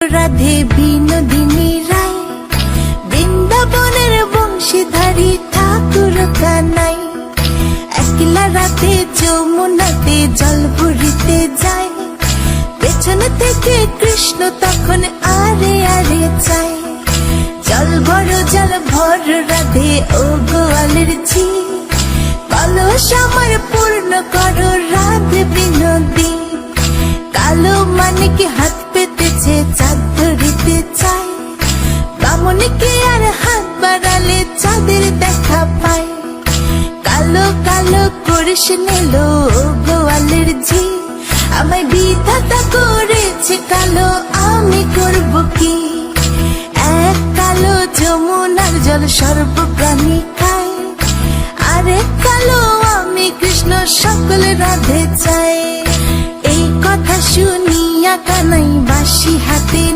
রাধে বিনোদিনী রায়, বৃন্দাবনের বংশীধারী ঠাকুর কানাই। একলা রাতে যমুনাতে জল ভরিতে যায়, পেছনে থেকে কৃষ্ণ তখন আরে আরে চায়। জল ভর রাধে ও গোয়ালের ঝি, কলস আমার পূর্ণ করো রাধে বিনোদী। কালো মানিকে হাত পেতেছে চাঁদ ধরিতে চায়, বামুনিকে আর হাত বাড়ালে চাঁদের দেখা পায়। কালো কালো করিস নিল গোয়ালের ঝি, আমায় বিধাতা করেছে কালো, আমি করব কি? এক কালো যমুনার জল সর্বপ্রাণী খায়, আরেক কালো আমি কৃষ্ণ সকল রাধে চাই। এই কথা শুনিয়া কানাই বাঁশি হাতে